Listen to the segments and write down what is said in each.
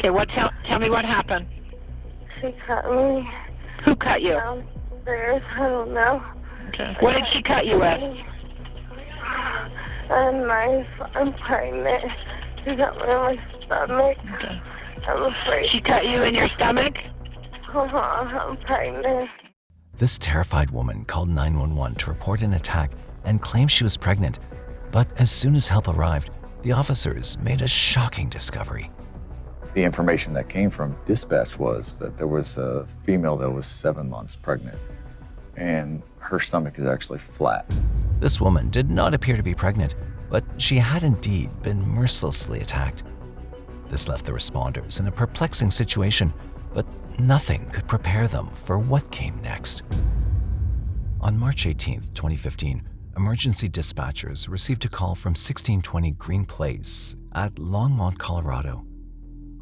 Okay, tell me what happened. She cut me. Who cut you? Downstairs, I don't know. Okay. What did she cut you with? A knife. I'm pregnant. She got me in my stomach. Okay. I'm afraid. She cut you in your stomach? I'm pregnant. This terrified woman called 911 to report an attack and claimed she was pregnant. But as soon as help arrived, the officers made a shocking discovery. The information that came from dispatch was that there was a female that was 7 months pregnant, and her stomach is actually flat. This woman did not appear to be pregnant, but she had indeed been mercilessly attacked. This left the responders in a perplexing situation, but nothing could prepare them for what came next. On March 18, 2015, emergency dispatchers received a call from 1620 Green Place at Longmont, Colorado.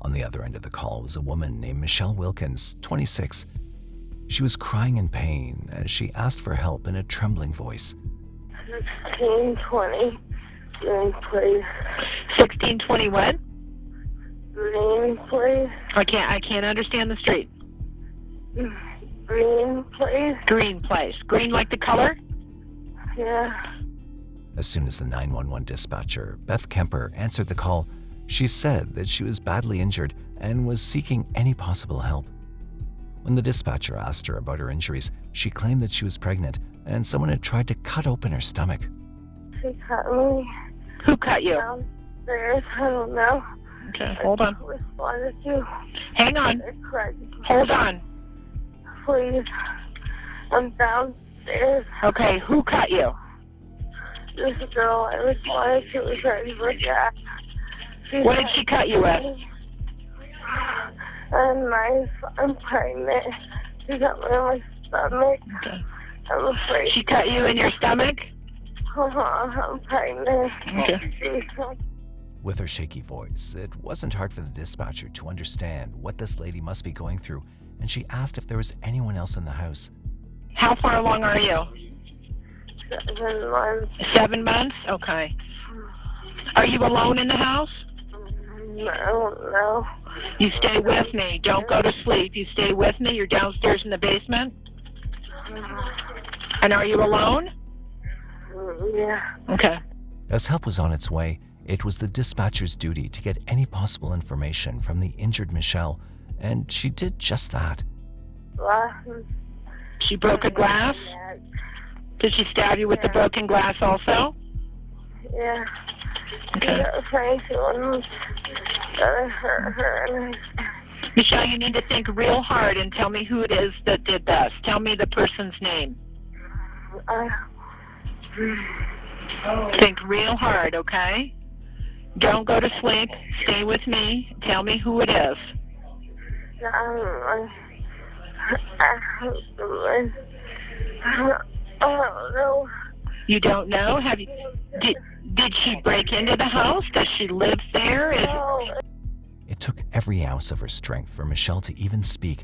On the other end of the call was a woman named Michelle Wilkins, 26. She was crying in pain as she asked for help in a trembling voice. 1620 Green Place. 1620 what? Green Place. I can't understand the street. Green Place. Green Place. Green like the color? Yeah. As soon as the 911 dispatcher, Beth Kemper, answered the call, she said that she was badly injured and was seeking any possible help. When the dispatcher asked her about her injuries, she claimed that she was pregnant and someone had tried to cut open her stomach. She cut me. Who cut you? Downstairs, I don't know. Okay, hold on. Responded to. Hang on. Hold on. Please. I'm downstairs. Okay, who cut you? This girl I responded to was ready for that. What did she cut you with? A knife. I'm pregnant. She got me in my stomach. Okay. I'm afraid. She cut you in your stomach? I'm pregnant. Okay. With her shaky voice, it wasn't hard for the dispatcher to understand what this lady must be going through, and she asked if there was anyone else in the house. How far along are you? 7 months. 7 months? Okay. Are you alone in the house? I don't know. You stay with me. Don't go to sleep. You stay with me. You're downstairs in the basement? And are you alone? Yeah. Okay. As help was on its way, it was the dispatcher's duty to get any possible information from the injured Michelle, and she did just that. She broke a glass? Did she stab you with the broken glass also? Yeah. Okay. Michelle, you need to think real hard and tell me who it is that did this. Tell me the person's name. Think real hard, okay? Don't go to sleep. Stay with me. Tell me who it is. I don't know. You don't know? Have you? Did she break into the house? Does she live there? It took every ounce of her strength for Michelle to even speak.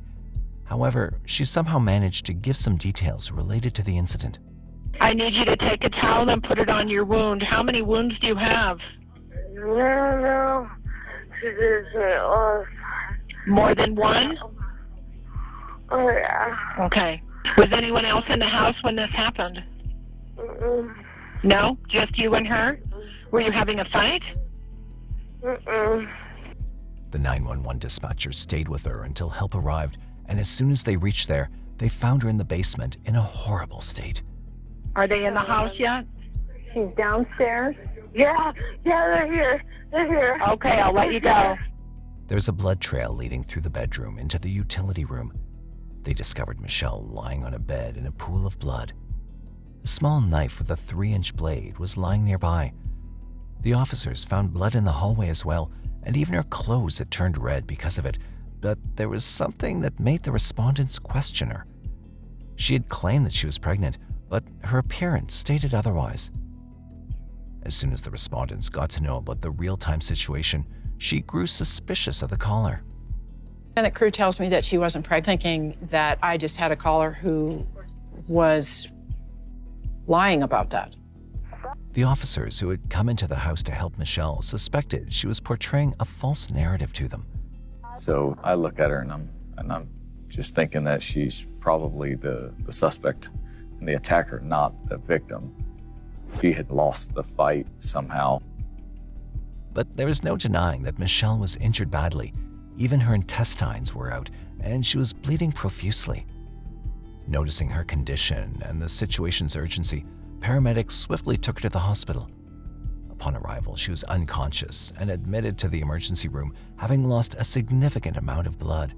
However, she somehow managed to give some details related to the incident. I need you to take a towel and put it on your wound. How many wounds do you have? No. She did say all. More than one? Oh, yeah. Okay. Was anyone else in the house when this happened? Mm-mm. No? Just you and her? Were you having a fight? Mm-mm. The 911 dispatcher stayed with her until help arrived, and as soon as they reached there, they found her in the basement in a horrible state. Are they in the house yet? She's downstairs? Yeah, they're here. Okay, I'll let you go. There's a blood trail leading through the bedroom into the utility room. They discovered Michelle lying on a bed in a pool of blood. A small knife with a 3-inch blade was lying nearby. The officers found blood in the hallway as well, and even her clothes had turned red because of it, but there was something that made the respondents question her. She had claimed that she was pregnant, but her appearance stated otherwise. As soon as the respondents got to know about the real-time situation, she grew suspicious of the caller. Lieutenant Crew tells me that she wasn't pregnant, thinking that I just had a caller who was lying about that. The officers who had come into the house to help Michelle suspected she was portraying a false narrative to them. So I look at her and I'm just thinking that she's probably the suspect and the attacker, not the victim. She had lost the fight somehow. But there was no denying that Michelle was injured badly. Even her intestines were out, and she was bleeding profusely. Noticing her condition and the situation's urgency, paramedics swiftly took her to the hospital. Upon arrival, she was unconscious and admitted to the emergency room, having lost a significant amount of blood.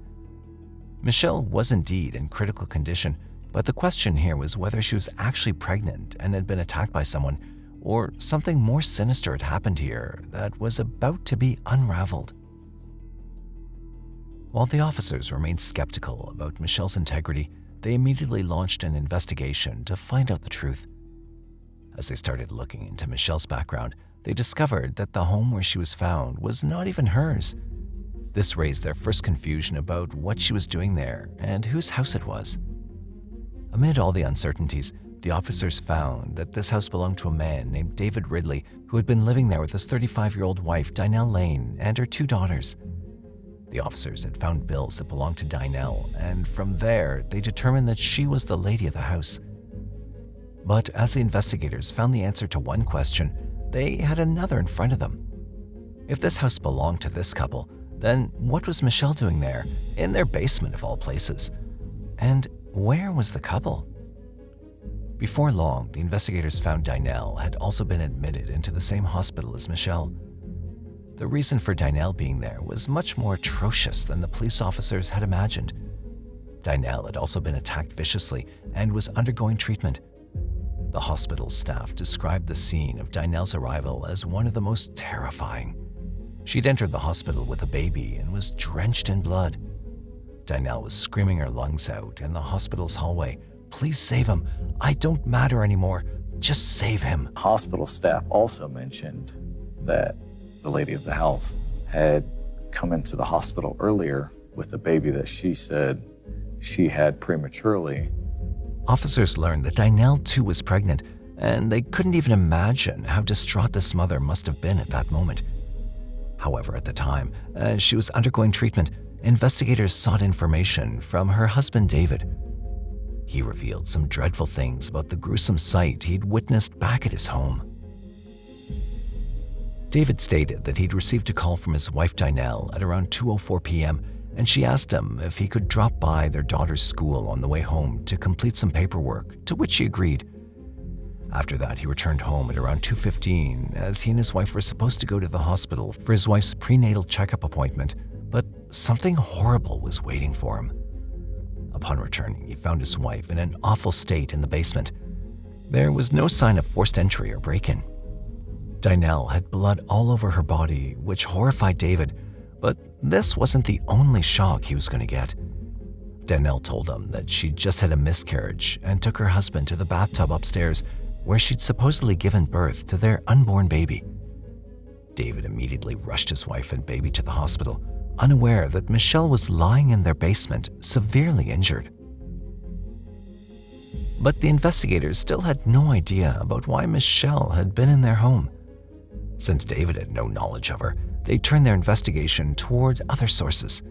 Michelle was indeed in critical condition, but the question here was whether she was actually pregnant and had been attacked by someone, or something more sinister had happened here that was about to be unraveled. While the officers remained skeptical about Michelle's integrity, they immediately launched an investigation to find out the truth. As they started looking into Michelle's background, they discovered that the home where she was found was not even hers. This raised their first confusion about what she was doing there and whose house it was. Amid all the uncertainties, the officers found that this house belonged to a man named David Ridley, who had been living there with his 35-year-old wife, Dinell Lane, and her 2 daughters. The officers had found bills that belonged to Dinell, and from there, they determined that she was the lady of the house. But as the investigators found the answer to one question, they had another in front of them. If this house belonged to this couple, then what was Michelle doing there, in their basement of all places? And where was the couple? Before long, the investigators found Dinell had also been admitted into the same hospital as Michelle. The reason for Dinell being there was much more atrocious than the police officers had imagined. Dinell had also been attacked viciously and was undergoing treatment. The hospital staff described the scene of Dinell's arrival as one of the most terrifying. She'd entered the hospital with a baby and was drenched in blood. Dinell was screaming her lungs out in the hospital's hallway. "Please save him. I don't matter anymore. Just save him." Hospital staff also mentioned that the lady of the house had come into the hospital earlier with a baby that she said she had prematurely. Officers learned that Dinell too was pregnant, and they couldn't even imagine how distraught this mother must have been at that moment. However, at the time, as she was undergoing treatment, investigators sought information from her husband David. He revealed some dreadful things about the gruesome sight he'd witnessed back at his home. David stated that he'd received a call from his wife Dinell at around 2:04 p.m., and she asked him if he could drop by their daughter's school on the way home to complete some paperwork, to which he agreed. After that, he returned home at around 2:15, as he and his wife were supposed to go to the hospital for his wife's prenatal checkup appointment, but something horrible was waiting for him. Upon returning, he found his wife in an awful state in the basement. There was no sign of forced entry or break-in. Dinell had blood all over her body, which horrified David, but this wasn't the only shock he was going to get. Dinell told him that she'd just had a miscarriage and took her husband to the bathtub upstairs, where she'd supposedly given birth to their unborn baby. David immediately rushed his wife and baby to the hospital, unaware that Michelle was lying in their basement, severely injured. But the investigators still had no idea about why Michelle had been in their home. Since David had no knowledge of her, they turned their investigation toward other sources.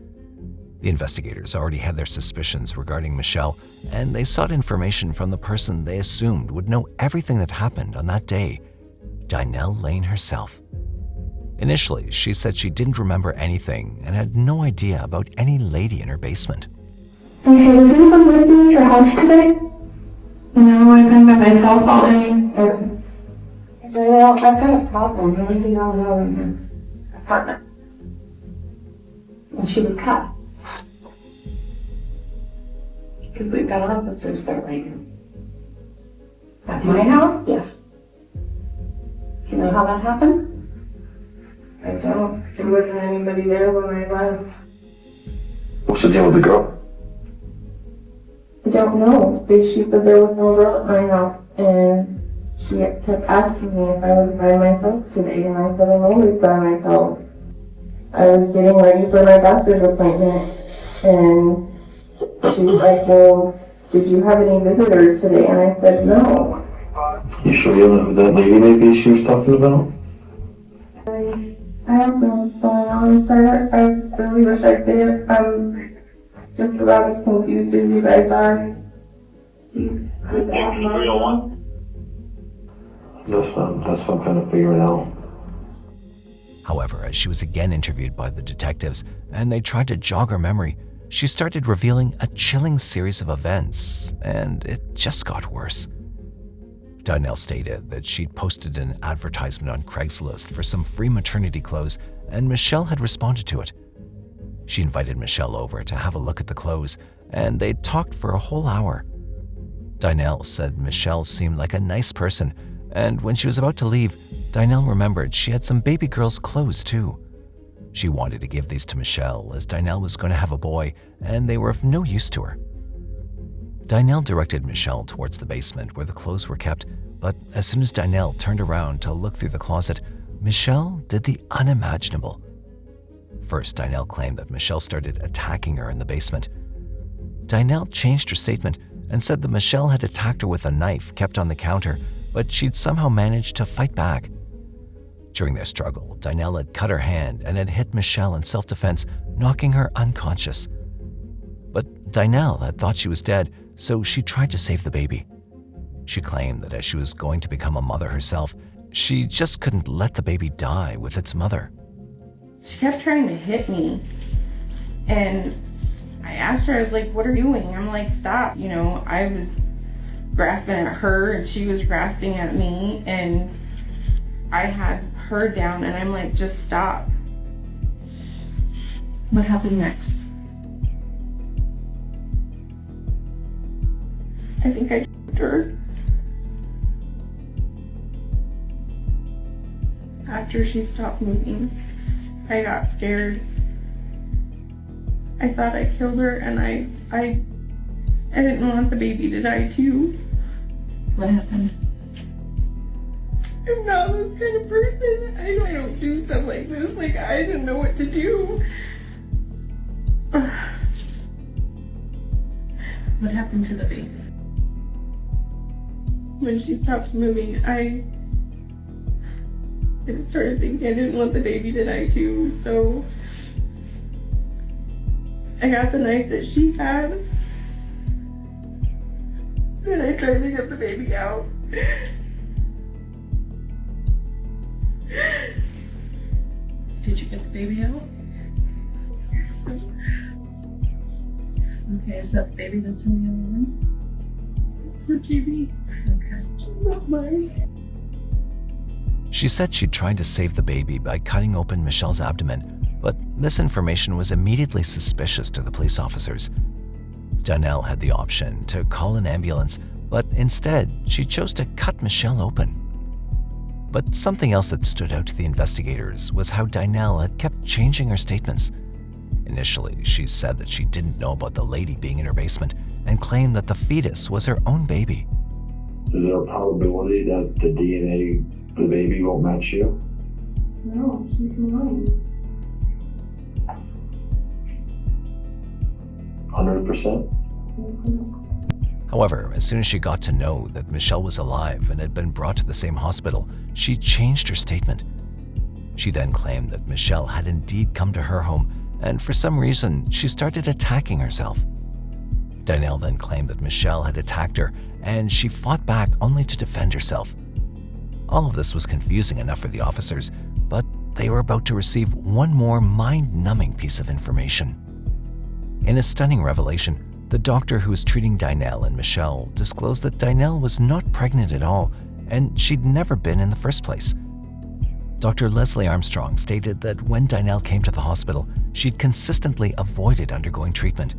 The investigators already had their suspicions regarding Michelle, and they sought information from the person they assumed would know everything that happened on that day, Dinell Lane herself. Initially, she said she didn't remember anything and had no idea about any lady in her basement. Okay, was anyone with you at your house today? No, I've been by myself all day. Well, I've got a problem. There was a young girl in her apartment. And she was cut. Because we've got officers there right now. At my house? Yes. You know how that happened? I don't. There wasn't anybody there when I left. What's the deal with the girl? I don't know. She said there was no girl at my house, and she kept asking me if I was by myself today, and I said I'm always by myself. I was getting ready for my doctor's appointment, and she was like, well, did you have any visitors today? And I said, no. You sure you don't know who that lady maybe she was talking about? I don't know what's going on, sir. I really wish I did. I'm just about as confused as you guys are. That's what I'm kind of figuring out. However, as she was again interviewed by the detectives and they tried to jog her memory, she started revealing a chilling series of events, and it just got worse. Donnell stated that she'd posted an advertisement on Craigslist for some free maternity clothes, and Michelle had responded to it. She invited Michelle over to have a look at the clothes, and they talked for a whole hour. Donnell said Michelle seemed like a nice person, and when she was about to leave, Donnell remembered she had some baby girl's clothes too. She wanted to give these to Michelle as Donnell was going to have a boy, and they were of no use to her. Donnell directed Michelle towards the basement where the clothes were kept, but as soon as Donnell turned around to look through the closet, Michelle did the unimaginable. First, Donnell claimed that Michelle started attacking her in the basement. Donnell changed her statement and said that Michelle had attacked her with a knife kept on the counter, but she'd somehow managed to fight back. During their struggle, Donnell had cut her hand and had hit Michelle in self-defense, knocking her unconscious. But Donnell had thought she was dead, so she tried to save the baby. She claimed that as she was going to become a mother herself, she just couldn't let the baby die with its mother. She kept trying to hit me, and I asked her, I was like, what are you doing? I'm like, stop. You know, I was grasping at her and she was grasping at me, and I had her down, and I'm like, just stop. What happened next? I think I choked her. After she stopped moving, I got scared. I thought I killed her, and I didn't want the baby to die too. What happened? I'm not this kind of person. I don't do stuff like this. Like, I didn't know what to do. What happened to the baby? When she stopped moving, I started thinking I didn't want the baby to die too, so I got the knife that she had, and I tried to get the baby out. Did you get the baby out? Okay, is that the baby that's in the other room? For TV. Okay. Not mine. She said she'd tried to save the baby by cutting open Michelle's abdomen, but this information was immediately suspicious to the police officers. Donnell had the option to call an ambulance, but instead she chose to cut Michelle open. But something else that stood out to the investigators was how Donnell had kept changing her statements. Initially, she said that she didn't know about the lady being in her basement and claimed that the fetus was her own baby. Is there a probability that the DNA for the baby won't match you? No, she's lying. 100%? However, as soon as she got to know that Michelle was alive and had been brought to the same hospital, she changed her statement. She then claimed that Michelle had indeed come to her home, and for some reason, she started attacking herself. Donnell then claimed that Michelle had attacked her, and she fought back only to defend herself. All of this was confusing enough for the officers, but they were about to receive one more mind-numbing piece of information. In a stunning revelation, the doctor who was treating Donnell and Michelle disclosed that Donnell was not pregnant at all, and she'd never been in the first place. Dr. Leslie Armstrong stated that when Donnell came to the hospital, she'd consistently avoided undergoing treatment.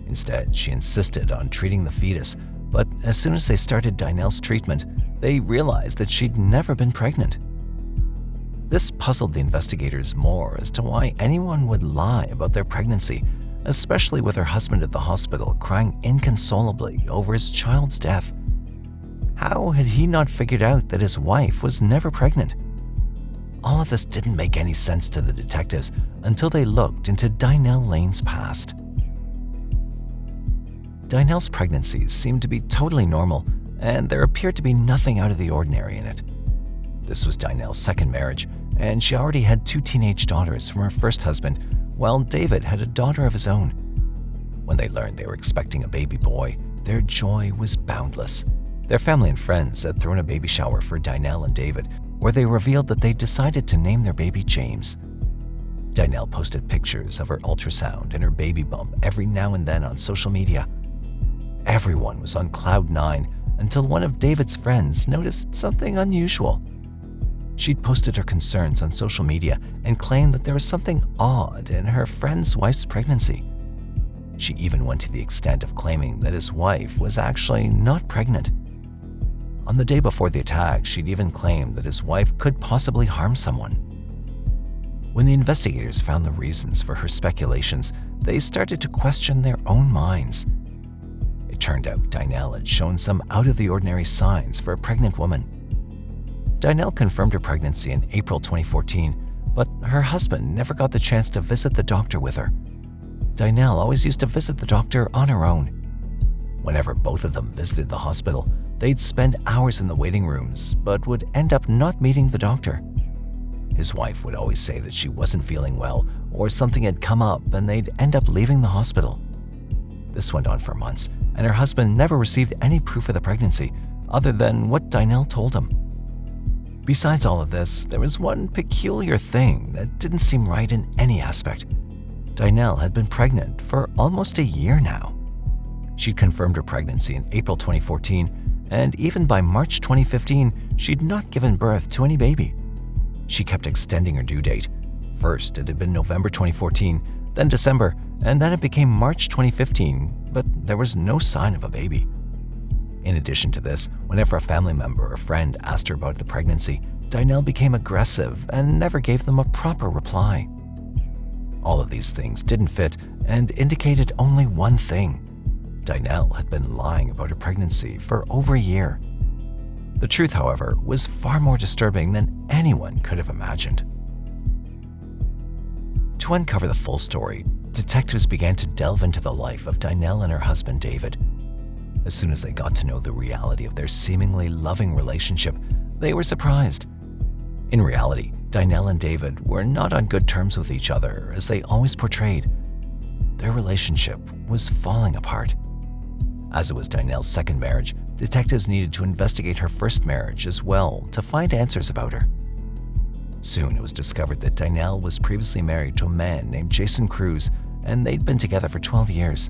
Instead, she insisted on treating the fetus, but as soon as they started Donnell's treatment, they realized that she'd never been pregnant. This puzzled the investigators more as to why anyone would lie about their pregnancy, especially with her husband at the hospital crying inconsolably over his child's death. How had he not figured out that his wife was never pregnant? All of this didn't make any sense to the detectives until they looked into Donnell Lane's past. Donnell's pregnancies seemed to be totally normal, and there appeared to be nothing out of the ordinary in it. This was Donnell's second marriage, and she already had 2 teenage daughters from her first husband, while David had a daughter of his own. When they learned they were expecting a baby boy, their joy was boundless. Their family and friends had thrown a baby shower for Dynel and David, where they revealed that they decided to name their baby James. Dynel posted pictures of her ultrasound and her baby bump every now and then on social media. Everyone was on cloud 9 until one of David's friends noticed something unusual. She'd posted her concerns on social media and claimed that there was something odd in her friend's wife's pregnancy. She even went to the extent of claiming that his wife was actually not pregnant. On the day before the attack, she'd even claimed that his wife could possibly harm someone. When the investigators found the reasons for her speculations, they started to question their own minds. It turned out Dynel had shown some out-of-the-ordinary signs for a pregnant woman. Dynel confirmed her pregnancy in April 2014, but her husband never got the chance to visit the doctor with her. Dynel always used to visit the doctor on her own. Whenever both of them visited the hospital, they'd spend hours in the waiting rooms, but would end up not meeting the doctor. His wife would always say that she wasn't feeling well or something had come up and they'd end up leaving the hospital. This went on for months, and her husband never received any proof of the pregnancy other than what Dynel told him. Besides all of this, there was one peculiar thing that didn't seem right in any aspect. Dynel had been pregnant for almost a year now. She'd confirmed her pregnancy in April 2014, and even by March 2015, she'd not given birth to any baby. She kept extending her due date. First, it had been November 2014, then December, and then it became March 2015, but there was no sign of a baby. In addition to this, whenever a family member or friend asked her about the pregnancy, Dynel became aggressive and never gave them a proper reply. All of these things didn't fit and indicated only one thing. Dynel had been lying about her pregnancy for over a year. The truth, however, was far more disturbing than anyone could have imagined. To uncover the full story, detectives began to delve into the life of Dynel and her husband David. As soon as they got to know the reality of their seemingly loving relationship, they were surprised. In reality, Dynel and David were not on good terms with each other, as they always portrayed. Their relationship was falling apart. As it was Dynel's second marriage, detectives needed to investigate her first marriage as well to find answers about her. Soon it was discovered that Dynel was previously married to a man named Jason Cruz, and they'd been together for 12 years.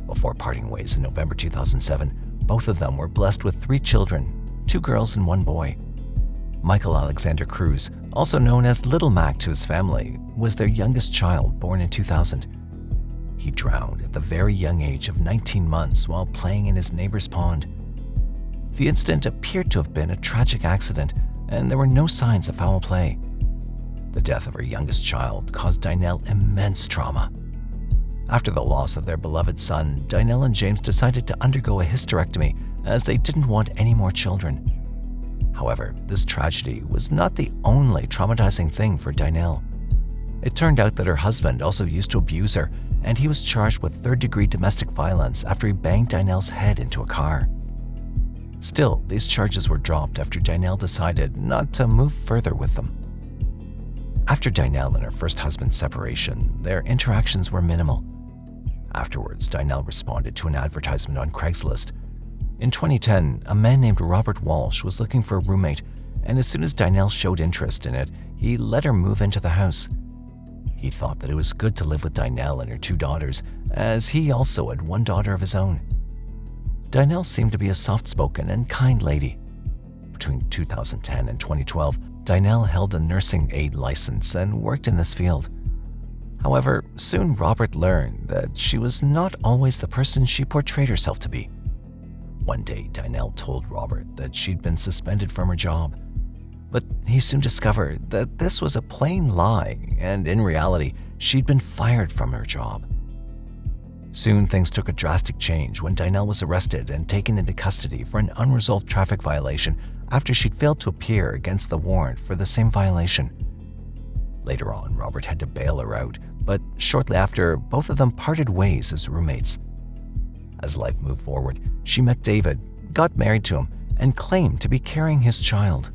Before parting ways in November 2007, both of them were blessed with 3 children, 2 girls and 1 boy. Michael Alexander Cruz, also known as Little Mac to his family, was their youngest child, born in 2000. He drowned at the very young age of 19 months while playing in his neighbor's pond. The incident appeared to have been a tragic accident, and there were no signs of foul play. The death of her youngest child caused Dynel immense trauma. After the loss of their beloved son, Dynel and James decided to undergo a hysterectomy as they didn't want any more children. However, this tragedy was not the only traumatizing thing for Dynel. It turned out that her husband also used to abuse her, and he was charged with third-degree domestic violence after he banged Dynel's head into a car. Still, these charges were dropped after Dynel decided not to move further with them. After Dynel and her first husband's separation, their interactions were minimal. Afterwards, Dynel responded to an advertisement on Craigslist. In 2010, a man named Robert Walsh was looking for a roommate, and as soon as Dynel showed interest in it, he let her move into the house. He thought that it was good to live with Dynel and her 2 daughters, as he also had 1 daughter of his own. Dynel seemed to be a soft-spoken and kind lady. Between 2010 and 2012, Dynel held a nursing aid license and worked in this field. However, soon Robert learned that she was not always the person she portrayed herself to be. One day, Dynel told Robert that she'd been suspended from her job. But he soon discovered that this was a plain lie, and in reality, she'd been fired from her job. Soon things took a drastic change when Dynel was arrested and taken into custody for an unresolved traffic violation after she'd failed to appear against the warrant for the same violation. Later on, Robert had to bail her out, but shortly after, both of them parted ways as roommates. As life moved forward, she met David, got married to him, and claimed to be carrying his child.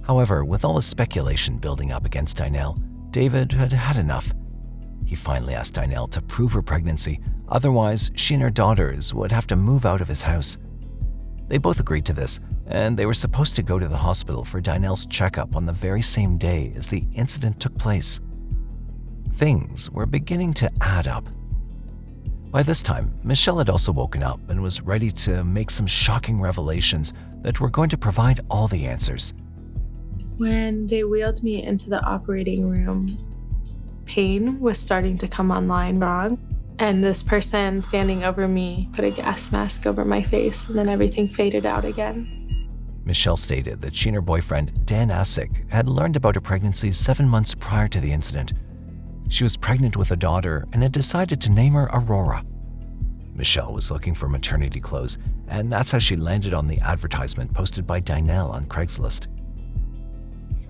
However, with all the speculation building up against Dynel, David had had enough. He finally asked Dynel to prove her pregnancy, otherwise she and her daughters would have to move out of his house. They both agreed to this, and they were supposed to go to the hospital for Dynel's checkup on the very same day as the incident took place. Things were beginning to add up. By this time, Michelle had also woken up and was ready to make some shocking revelations that were going to provide all the answers. When they wheeled me into the operating room, pain was starting to come online wrong. And this person standing over me put a gas mask over my face, and then everything faded out again. Michelle stated that she and her boyfriend, Dan Asick, had learned about her pregnancy 7 months prior to the incident. She was pregnant with a daughter and had decided to name her Aurora. Michelle was looking for maternity clothes, and that's how she landed on the advertisement posted by Dynel on Craigslist.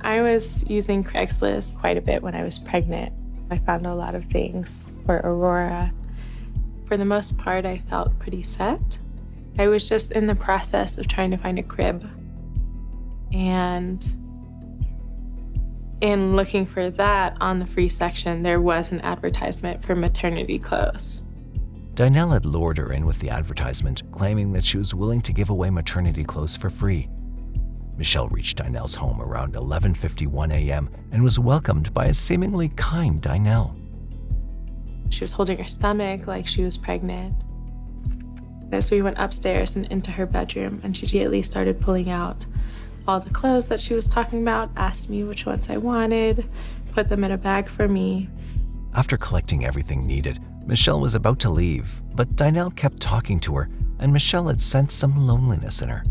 I was using Craigslist quite a bit when I was pregnant. I found a lot of things for Aurora. For the most part, I felt pretty set. I was just in the process of trying to find a crib. And in looking for that on the free section, there was an advertisement for maternity clothes. Dynel had lured her in with the advertisement, claiming that she was willing to give away maternity clothes for free. Michelle reached Dynel's home around 11:51 a.m. and was welcomed by a seemingly kind Dynel. She was holding her stomach like she was pregnant. As we went upstairs and into her bedroom, and she immediately started pulling out all the clothes that she was talking about, asked me which ones I wanted, put them in a bag for me. After collecting everything needed, Michelle was about to leave, but Dynel kept talking to her, and Michelle had sensed some loneliness in her.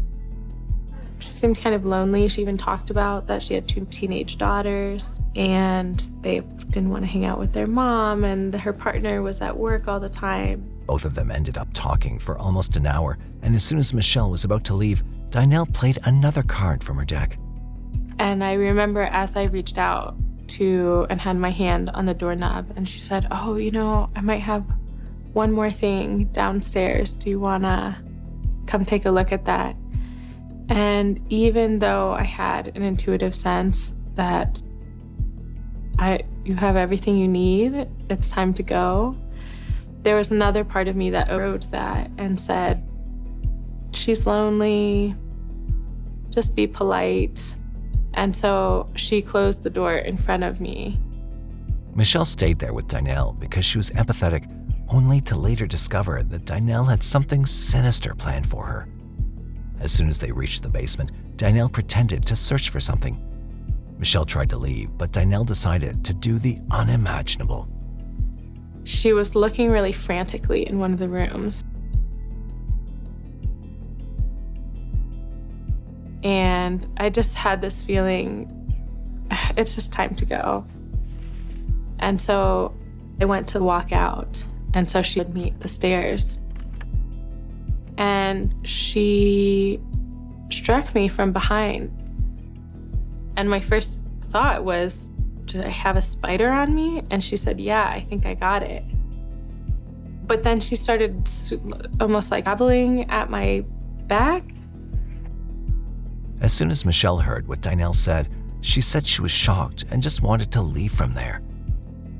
She seemed kind of lonely. She even talked about that she had 2 teenage daughters, and they didn't want to hang out with their mom, and her partner was at work all the time. Both of them ended up talking for almost an hour, and as soon as Michelle was about to leave, Dynel played another card from her deck. And I remember as I reached out to and had my hand on the doorknob, and she said, "Oh, I might have one more thing downstairs. Do you want to come take a look at that?" And even though I had an intuitive sense that you have everything you need, it's time to go, there was another part of me that wrote that and said, "She's lonely, just be polite." And so she closed the door in front of me. Michelle stayed there with Dynel because she was empathetic, only to later discover that Dynel had something sinister planned for her. As soon as they reached the basement, Dynel pretended to search for something. Michelle tried to leave, but Dynel decided to do the unimaginable. She was looking really frantically in one of the rooms. And I just had this feeling, it's just time to go. And so I went to walk out, and so she would meet the stairs. And she struck me from behind. And my first thought was, did I have a spider on me? And she said, "Yeah, I think I got it." But then she started almost like grabbing at my back. As soon as Michelle heard what Dynel said, she said she was shocked and just wanted to leave from there.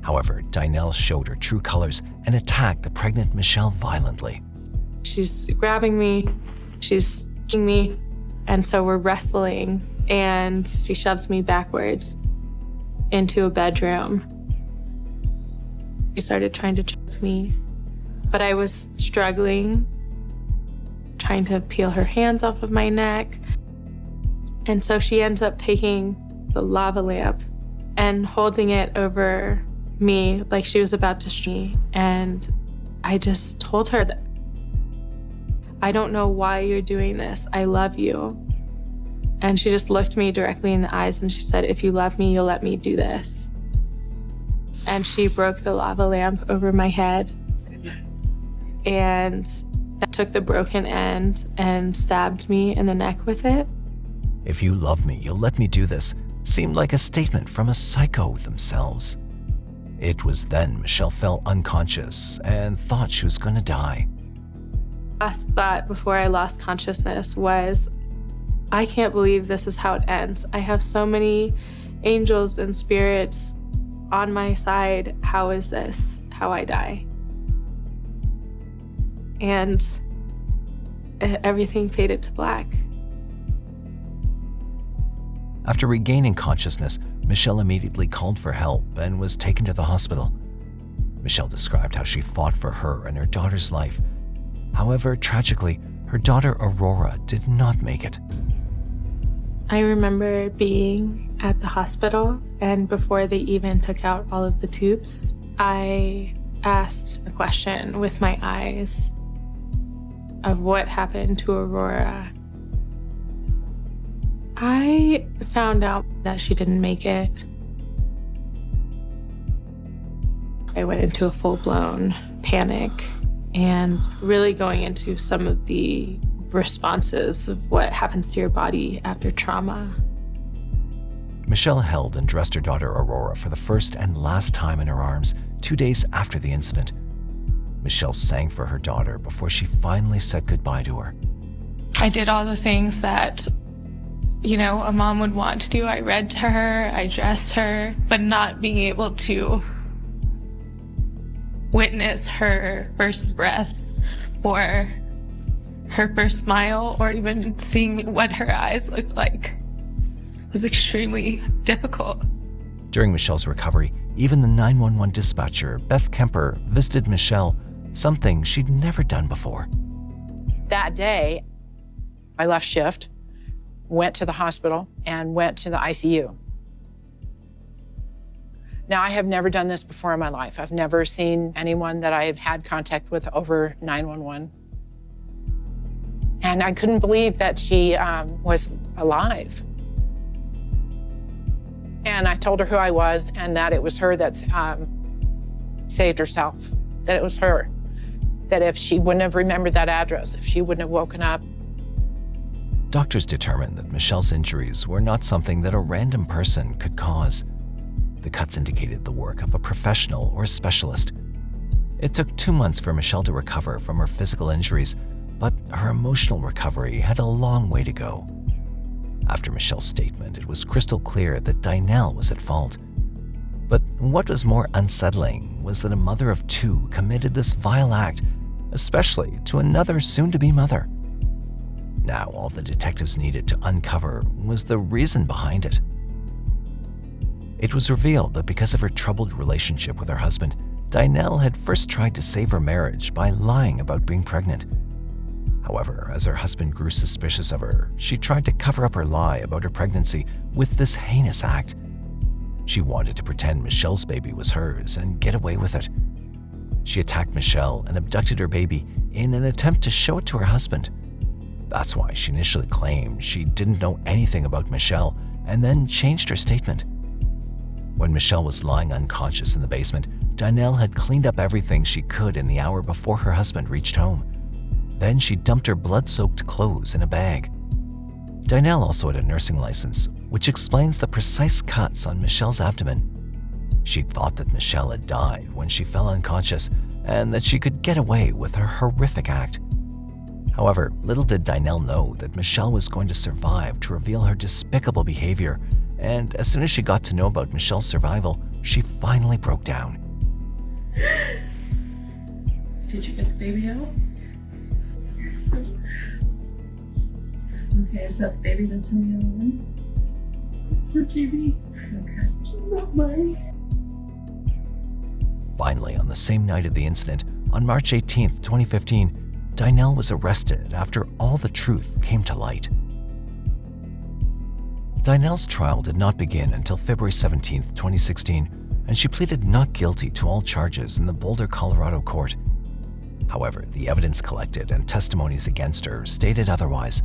However, Dynel showed her true colors and attacked the pregnant Michelle violently. She's grabbing me, she's touching me, and so we're wrestling, and she shoves me backwards into a bedroom. She started trying to choke me, but I was struggling, trying to peel her hands off of my neck. And so she ends up taking the lava lamp and holding it over me like she was about to shoot me. And I just told her that, "I don't know why you're doing this. I love you." And she just looked me directly in the eyes and she said, "If you love me, you'll let me do this." And she broke the lava lamp over my head and took the broken end and stabbed me in the neck with it. "If you love me, you'll let me do this," seemed like a statement from a psycho themselves. It was then Michelle fell unconscious and thought she was going to die. Last thought before I lost consciousness was, I can't believe this is how it ends. I have so many angels and spirits on my side. How is this how I die? And everything faded to black. After regaining consciousness, Michelle immediately called for help and was taken to the hospital. Michelle described how she fought for her and her daughter's life. However, tragically, her daughter Aurora did not make it. I remember being at the hospital, and before they even took out all of the tubes, I asked a question with my eyes of what happened to Aurora. I found out that she didn't make it. I went into a full-blown panic and really going into some of the responses of what happens to your body after trauma. Michelle held and dressed her daughter Aurora for the first and last time in her arms 2 days after the incident. Michelle sang for her daughter before she finally said goodbye to her. I did all the things that, a mom would want to do. I read to her, I dressed her, but not being able to witness her first breath or her first smile or even seeing what her eyes looked like was extremely difficult. During Michelle's recovery, even the 911 dispatcher, Beth Kemper, visited Michelle, something she'd never done before. That day, I left shift, went to the hospital, and went to the ICU. Now, I have never done this before in my life. I've never seen anyone that I've had contact with over 911. And I couldn't believe that she was alive. And I told her who I was and that it was her that saved herself, that it was her. That if she wouldn't have remembered that address, if she wouldn't have woken up. Doctors determined that Michelle's injuries were not something that a random person could cause. The cuts indicated the work of a professional or a specialist. It took 2 months for Michelle to recover from her physical injuries, but her emotional recovery had a long way to go. After Michelle's statement, it was crystal clear that Dynel was at fault. But what was more unsettling was that a mother of 2 committed this vile act, especially to another soon-to-be mother. Now all the detectives needed to uncover was the reason behind it. It was revealed that because of her troubled relationship with her husband, Dynel had first tried to save her marriage by lying about being pregnant. However, as her husband grew suspicious of her, she tried to cover up her lie about her pregnancy with this heinous act. She wanted to pretend Michelle's baby was hers and get away with it. She attacked Michelle and abducted her baby in an attempt to show it to her husband. That's why she initially claimed she didn't know anything about Michelle and then changed her statement. When Michelle was lying unconscious in the basement, Dynel had cleaned up everything she could in the hour before her husband reached home. Then she dumped her blood-soaked clothes in a bag. Dynel also had a nursing license, which explains the precise cuts on Michelle's abdomen. She thought that Michelle had died when she fell unconscious and that she could get away with her horrific act. However, little did Dynel know that Michelle was going to survive to reveal her despicable behavior, and as soon as she got to know about Michelle's survival, she finally broke down. Did you get the baby out? Okay, is that the baby that's in the other room? Your baby. Okay. Not mine. Finally, on the same night of the incident, on March 18th, 2015, Dynel was arrested after all the truth came to light. Dynel's trial did not begin until February 17th, 2016, and she pleaded not guilty to all charges in the Boulder, Colorado court. However, the evidence collected and testimonies against her stated otherwise.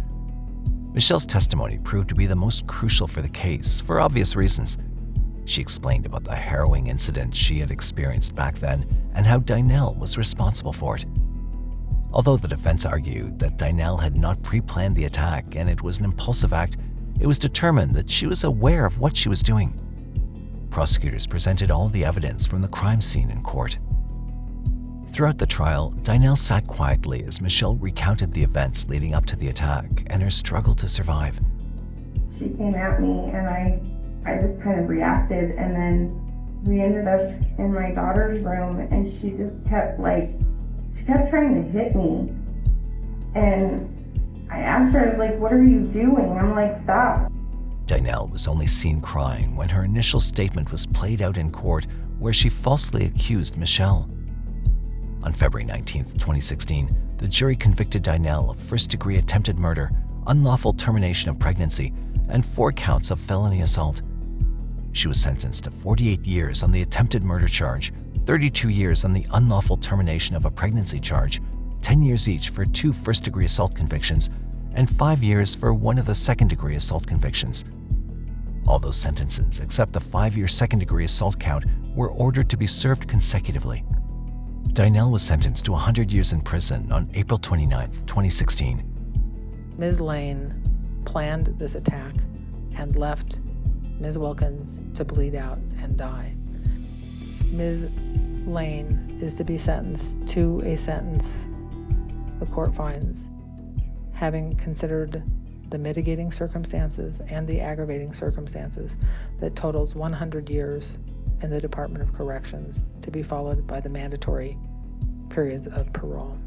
Michelle's testimony proved to be the most crucial for the case for obvious reasons. She explained about the harrowing incident she had experienced back then and how Dynel was responsible for it. Although the defense argued that Dynel had not pre-planned the attack and it was an impulsive act, it was determined that she was aware of what she was doing. Prosecutors presented all the evidence from the crime scene in court. Throughout the trial, Dynel sat quietly as Michelle recounted the events leading up to the attack and her struggle to survive. she came at me, and I just kind of reacted, and then we ended up in my daughter's room, and she just kept trying to hit me. And I asked her, I was like, what are you doing? I'm like, stop. Dynel was only seen crying when her initial statement was played out in court, where she falsely accused Michelle. On February 19, 2016, the jury convicted Dynel of first-degree attempted murder, unlawful termination of pregnancy, and 4 counts of felony assault. She was sentenced to 48 years on the attempted murder charge, 32 years on the unlawful termination of a pregnancy charge, 10 years each for 2 first-degree assault convictions, and 5 years for 1 of the second-degree assault convictions. All those sentences, except the 5-year second-degree assault count, were ordered to be served consecutively. Dynel was sentenced to 100 years in prison on April 29, 2016. Ms. Lane planned this attack and left Ms. Wilkins to bleed out and die. Ms. Lane is to be sentenced to a sentence the court finds, having considered the mitigating circumstances and the aggravating circumstances, that totals 100 years in the Department of Corrections, to be followed by the mandatory periods of parole.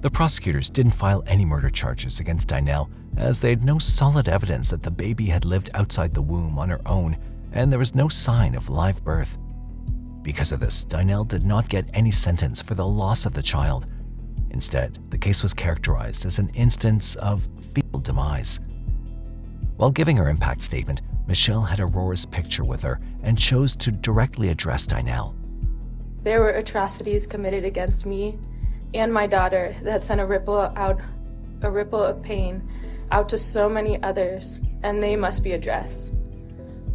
The prosecutors didn't file any murder charges against Dynel, as they had no solid evidence that the baby had lived outside the womb on her own, and there was no sign of live birth. Because of this, Dynel did not get any sentence for the loss of the child. Instead, the case was characterized as an instance of fetal demise. While giving her impact statement, Michelle had Aurora's picture with her and chose to directly address Dynel. There were atrocities committed against me and my daughter that sent a ripple of pain out to so many others, and they must be addressed.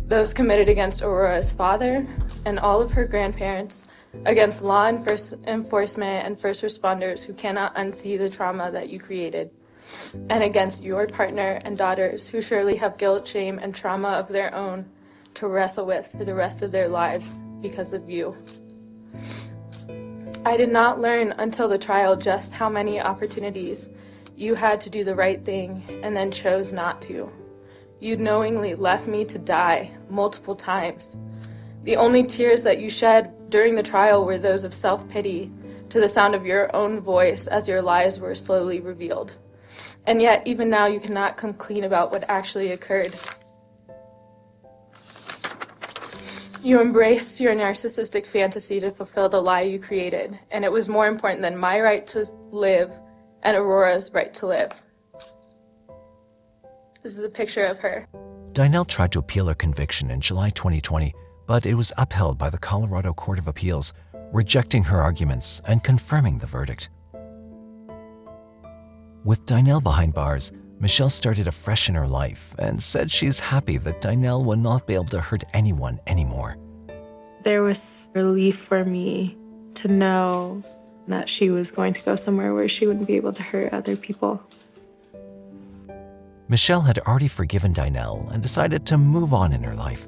Those committed against Aurora's father and all of her grandparents, against law enforcement and first responders who cannot unsee the trauma that you created, and against your partner and daughters who surely have guilt, shame, and trauma of their own to wrestle with for the rest of their lives because of you. I did not learn until the trial just how many opportunities you had to do the right thing and then chose not to. You knowingly left me to die multiple times. The only tears that you shed during the trial were those of self-pity to the sound of your own voice as your lies were slowly revealed. And yet, even now, you cannot come clean about what actually occurred. You embraced your narcissistic fantasy to fulfill the lie you created, and it was more important than my right to live and Aurora's right to live. This is a picture of her. Dynel tried to appeal her conviction in July 2020, but it was upheld by the Colorado Court of Appeals, rejecting her arguments and confirming the verdict. With Dynel behind bars, Michelle started afresh in her life and said she's happy that Dynel will not be able to hurt anyone anymore. There was relief for me to know that she was going to go somewhere where she wouldn't be able to hurt other people. Michelle had already forgiven Dynel and decided to move on in her life.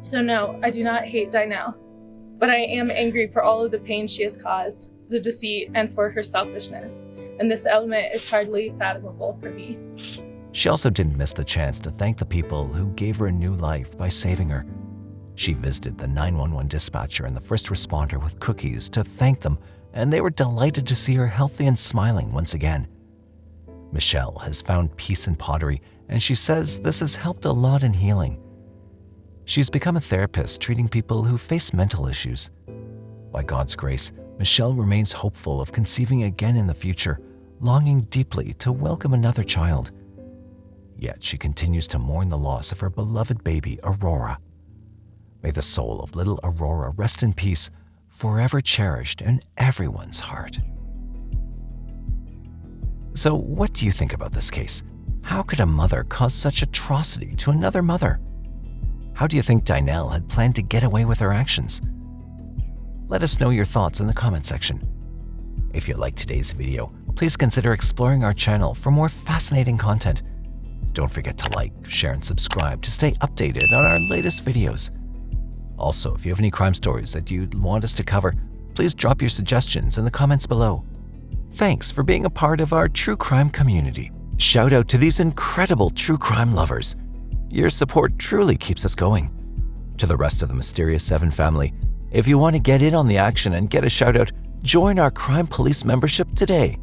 So no, I do not hate Dynel, but I am angry for all of the pain she has caused, the deceit, and for her selfishness. And this element is hardly fathomable for me. She also didn't miss the chance to thank the people who gave her a new life by saving her. She visited the 911 dispatcher and the first responder with cookies to thank them, and they were delighted to see her healthy and smiling once again. Michelle has found peace in pottery, and she says this has helped a lot in healing. She's become a therapist treating people who face mental issues. By God's grace, Michelle remains hopeful of conceiving again in the future, longing deeply to welcome another child. Yet she continues to mourn the loss of her beloved baby, Aurora. May the soul of little Aurora rest in peace, forever cherished in everyone's heart. So what do you think about this case? How could a mother cause such atrocity to another mother? How do you think Dynel had planned to get away with her actions? Let us know your thoughts in the comment section. If you liked today's video, please consider exploring our channel for more fascinating content. Don't forget to like, share, and subscribe to stay updated on our latest videos. Also, if you have any crime stories that you'd want us to cover, please drop your suggestions in the comments below. Thanks for being a part of our true crime community. Shout out to these incredible true crime lovers. Your support truly keeps us going. To the rest of the Mysterious 7 family, if you want to get in on the action and get a shout out, join our Crime Police membership today.